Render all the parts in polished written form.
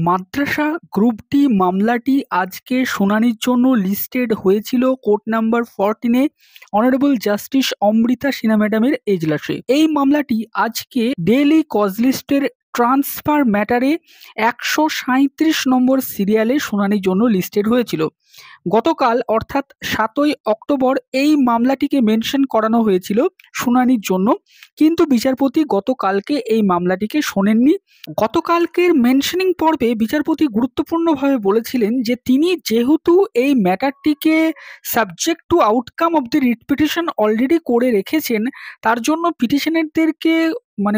মাদ্রাসা group D মামলাটি আজকে শুনানির জন্য লিস্টেড হয়েছিল কোর্ট নাম্বার 14-এ অনারেবল জাস্টিস অমৃতা সিনহা ম্যাডামের এজলাসে। এই মামলাটি আজকে ডেইলি কজ লিস্টের ট্রান্সফার ম্যাটারে 137 নম্বর সিরিয়ালে শুনানির জন্য লিস্টেড হয়েছিল। গতকাল অর্থাৎ 7ই অক্টোবর এই মামলাটিকে মেনশন করানো হয়েছিল শুনানির জন্য, কিন্তু বিচারপতি গতকালকে এই মামলাটিকে শোনেননি। গতকালকের মেনশনিং পর্বে বিচারপতি গুরুত্বপূর্ণভাবে বলেছিলেন যে তিনি যেহেতু এই ম্যাটারটিকে subject to outcome of the writ petition already করে রেখেছেন, তার জন্য পিটিশনারদেরকে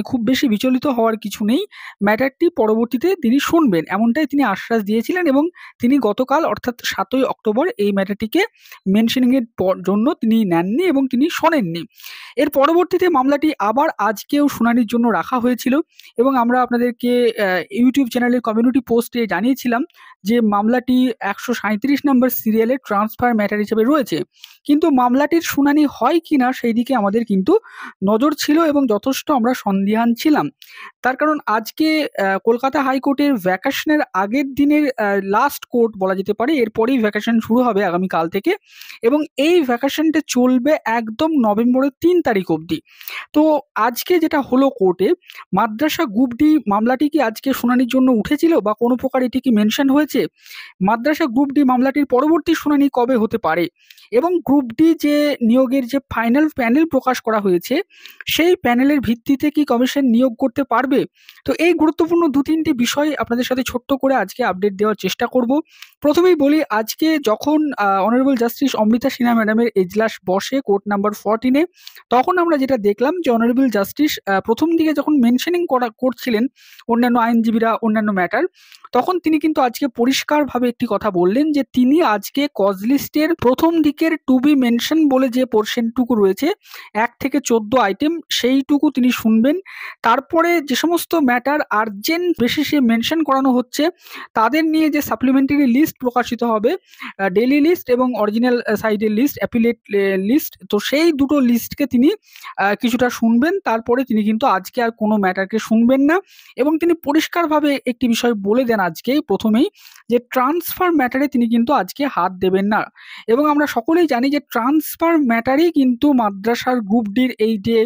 খুব বেশি বিচলিত হওয়ার কিছু নেই, ম্যাটারটি পরবর্তীতে তিনি শুনবেন, এমনটাই তিনি আশ্বাস দিয়েছিলেন। এবং তিনি গতকাল অর্থাৎ 7ই অক্টোবর এই ম্যাটারটিকে মেনশনিংয়ের জন্য তিনি নেননি এবং তিনি শোনেননি। এর পরবর্তীতে মামলাটি আবার আজকেও শুনানির জন্য রাখা হয়েছিল এবং আমরা আপনাদেরকে ইউটিউব চ্যানেলের কমিউনিটি পোস্টে জানিয়েছিলাম যে মামলাটি 137 নম্বর সিরিয়ালে ট্রান্সফার ম্যাটার হিসেবে রয়েছে, কিন্তু মামলাটির শুনানি হয় কিনা সেই দিকে আমাদের কিন্তু নজর ছিল এবং যথেষ্ট আমরা সন্দিহান ছিলাম। তার কারণ আজকে কলকাতা হাইকোর্টের ভ্যাকেশনের আগের দিনের লাস্ট কোর্ট বলা যেতে পারে, এরপরেই ভ্যাকেশন শুরু হবে আগামীকাল থেকে এবং এই ভ্যাকেশনটা চলবে একদম নভেম্বরের 3 তারিখ অবধি। তো আজকে যেটা হলো কোর্টে, মাদ্রাসা গ্রুপ ডি মামলাটি কি আজকে শুনানির জন্য উঠেছিল বা কোনো প্রকার এটি কি মেনশন হয়েছে? মাদ্রাসা গ্রুপ ডি মামলাটির পরবর্তী শুনানি কবে হতে পারে এবং গ্রুপ ডি যে নিয়োগের যে ফাইনাল প্যানেল প্রকাশ করা হয়েছে সেই প্যানেলের ভিত্তিতে কি কমিশন নিয়োগ করতে পারবে? তো এই গুরুত্বপূর্ণ 2-3টি বিষয় আপনাদের সাথে ছোট্ট করে আজকে আপডেট দেওয়ার চেষ্টা করব। প্রথমেই বলি, আজকে যখন অনারেবল জাস্টিস অমৃতা সিনহা ম্যাডামের এজলাস বসে কোর্ট নাম্বার 14-এ, তখন আমরা যেটা দেখলাম যে অনারেবল জাস্টিস প্রথম দিকে যখন মেনশনিং করছিলেন অন্যান্য আইনজীবীরা অন্যান্য ম্যাটার, তখন তিনি কিন্তু আজকে পরিষ্কারভাবে একটি কথা বললেন যে তিনি আজকে কজ লিস্টের প্রথম দিকের টু বি মেনশন বলে যে পোর্শনটুকু রয়েছে 1 থেকে 14 আইটেম, সেইটুকু তিনি শুনবেন। তারপরে যে সমস্ত ম্যাটার আর্জেন্ট বেসিসে মেনশন করানো হচ্ছে তাদের নিয়ে যে সাপ্লিমেন্টারি লিস্ট প্রকাশিত হবে, ডেইলি লিস্ট এবং অরিজিনাল সাইডের লিস্ট, অ্যাপিলেট লিস্ট, তো সেই দুটো লিস্টকে তিনি কিছুটা শুনবেন। তারপরে তিনি কিন্তু আজকে আর কোনো ম্যাটারকে শুনবেন না এবং তিনি পরিষ্কারভাবে একটি বিষয় বলে দেন আজকে প্রথমেই যে ট্রান্সফার ম্যাটারে তিনি কিন্তু আজকে হাত দেবেন না। এবং আমরা সকলেই জানি যে ট্রান্সফার ম্যাটারই কিন্তু মাদ্রাসার গ্রুপ ডির এই যে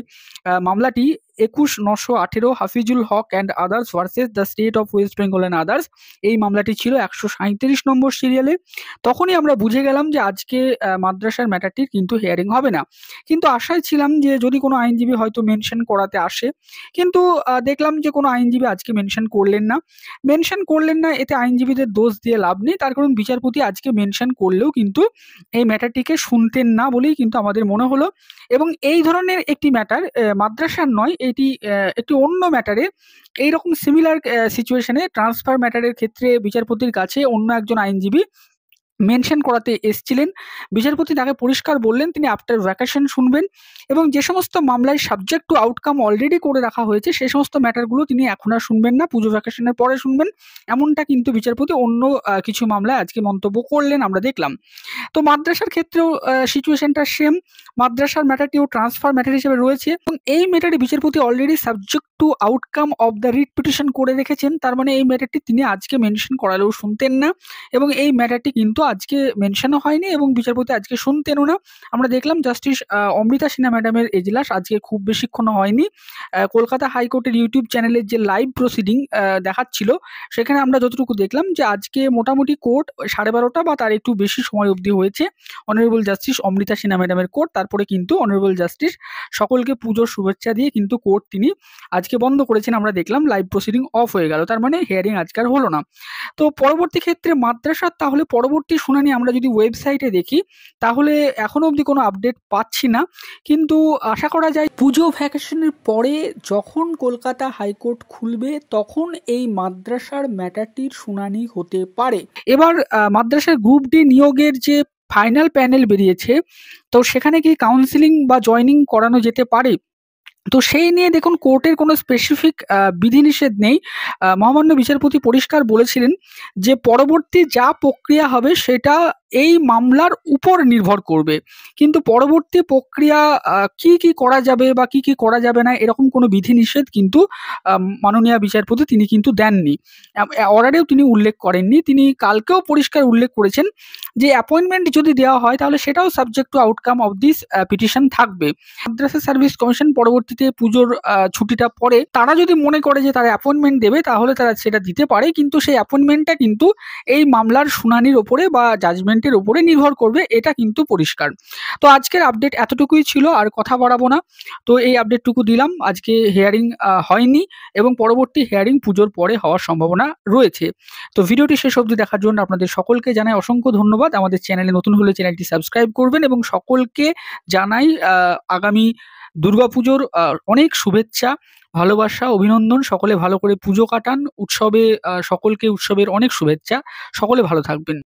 মামলাটি 21-918 Hafizul Haq and others versus the state of West Bengal and others, এই মামলাটি ছিল 137 নম্বর সিরিয়ালে। তখনই আমরা বুঝে গেলাম যে আজকে মাদ্রাসার ম্যাটারটির কিন্তু হিয়ারিং হবে না, কিন্তু আশায় ছিলাম যে যদি কোনো আইনজীবী হয়তো মেনশন করাতে আসে, কিন্তু দেখলাম যে কোনো আইনজীবী আজকে মেনশন করলেন না। এতে আইনজীবীদের দোষ দিয়ে লাভ নেই, তার কারণ বিচারপতি আজকে মেনশন করলেও কিন্তু এই ম্যাটারটিকে শুনতেন না বলেই কিন্তু আমাদের মনে হলো। এবং এই ধরনের একটি ম্যাটার মাদ্রাসার নয়, এটি একটি অন্য ম্যাটারে এইরকম সিমিলার সিচুয়েশনে ট্রান্সফার ম্যাটারের ক্ষেত্রে বিচারপতির কাছে অন্য একজন আইনজীবী মেনশন করাতে এসছিলেন। বিচারপতি তাকে পরিষ্কার বললেন তিনি আফটার ভ্যাকেশন শুনবেন এবং যে সমস্ত মামলায় সাবজেক্ট টু আউটকাম অলরেডি করে রাখা হয়েছে সেই সমস্ত ম্যাটারগুলো তিনি এখন আর শুনবেন না, পুজো ভ্যাকেশনের পরে শুনবেন, এমনটা কিন্তু বিচারপতি অন্য কিছু মামলায় আজকে মন্তব্য করলেন আমরা দেখলাম। তো মাদ্রাসার ক্ষেত্রেও সিচুয়েশনটা সেম, মাদ্রাসার ম্যাটারটিও ট্রান্সফার ম্যাটার হিসেবে রয়েছে এবং এই ম্যাটারে বিচারপতি already subject to outcome of the writ petition করে রেখেছেন, তার মানে এই ম্যাটারটি তিনি আজকে মেনশন করালেও শুনতেন না এবং এই ম্যাটারটি কিন্তু আজকে মেনশনও হয়নি এবং বিচারপতি আজকে শুনতেনও না। আমরা দেখলাম জাস্টিস অমৃতা সিনহা ম্যাডামের এজলাস আজকে খুব বেশিক্ষণ হয়নি। কলকাতা হাইকোর্টের ইউটিউব চ্যানেলের যে লাইভ প্রসিডিং দেখাচ্ছিল সেখানে আমরা যতটুকু দেখলাম যে আজকে মোটামুটি কোর্ট 12:30 বা তার একটু বেশি সময় অবধি হয়েছে অনারেবল জাস্টিস অমৃতা সিনহা ম্যাডামের কোর্ট। তারপরে কিন্তু অনারেবল জাস্টিস সকলকে পুজোর শুভেচ্ছা দিয়ে কিন্তু কোর্ট তিনি আজকে বন্ধ করেছেন, আমরা দেখলাম লাইভ প্রসিডিং অফ হয়ে গেল, তার মানে হিয়ারিং আজকাল হলো না। তো পরবর্তী ক্ষেত্রে মাদ্রাসার তাহলে পরবর্তী শুনানি আমরা যদি ওয়েবসাইটে দেখি তাহলে এখনো অবধি কোনো আপডেট পাচ্ছি না, কিন্তু আশা করা যায় পুজো ভ্যাকেশনের পরে যখন কলকাতা হাইকোর্ট খুলবে তখন এই মাদ্রাসার ম্যাটারটির শুনানি হতে পারে। এবার মাদ্রাসার গ্রুপ ডি নিয়োগের যে ফাইনাল প্যানেল বেরিয়েছে, তো সেখানে কি কাউন্সিলিং বা জয়নিং করানো যেতে পারে? তো সেই নিয়ে দেখুন কোর্টের কোনো স্পেসিফিক বিধিনিষেধ নেই। মহামান্য বিচারপতি পরিষ্কার বলেছিলেন যে পরবর্তী যা প্রক্রিয়া হবে সেটা এই মামলার উপর নির্ভর করবে। কিন্তু পরবর্তী প্রক্রিয়া কি করা যাবে বা কি করা যাবে না এরকম কোনো বিধিনিষেধ কিন্তু মাননীয়া বিচারপতি তিনি কিন্তু দেননি। অর্ডারেও তিনি উল্লেখ করেননি। তিনি কালকেও পরিষ্কার উল্লেখ করেছেন যে অ্যাপয়েন্টমেন্ট যদি দেওয়া হয় তাহলে সেটাও subject to outcome of this petition থাকবে। মাদ্রাসা সার্ভিস কমিশন পরবর্তীতে পুজোর ছুটিটা পরে তারা যদি মনে করে যে তারা অ্যাপয়েন্টমেন্ট দেবে তাহলে তারা সেটা দিতে পারে, কিন্তু সেই অ্যাপয়েন্টমেন্টটা কিন্তু এই মামলার শুনানির ওপরে বা জাজমেন্টের ওপরে নির্ভর করবে, এটা কিন্তু পরিষ্কার। তো আজকের আপডেট এতটুকুই ছিল, আর কথা বাড়াবো না। তো এই আপডেটটুকু দিলাম। আজকে হিয়ারিং হয়নি এবং পরবর্তী হিয়ারিং পুজোর পরে হওয়ার সম্ভাবনা রয়েছে। তো ভিডিওটি শেষ অবধি দেখার জন্য আপনাদের সকলকে জানাই অসংখ্য ধন্যবাদ। আমাদের চ্যানেলে নতুন হলে চ্যানেলটি সাবস্ক্রাইব করবেন এবং সকলকে জানাই আগামী দুর্গাপুজোর অনেক শুভেচ্ছা, ভালোবাসা, অভিনন্দন। সকলে ভালো করে পুজো কাটান, উৎসবে সকলকে উৎসবের অনেক শুভেচ্ছা। সকলে ভালো থাকবেন।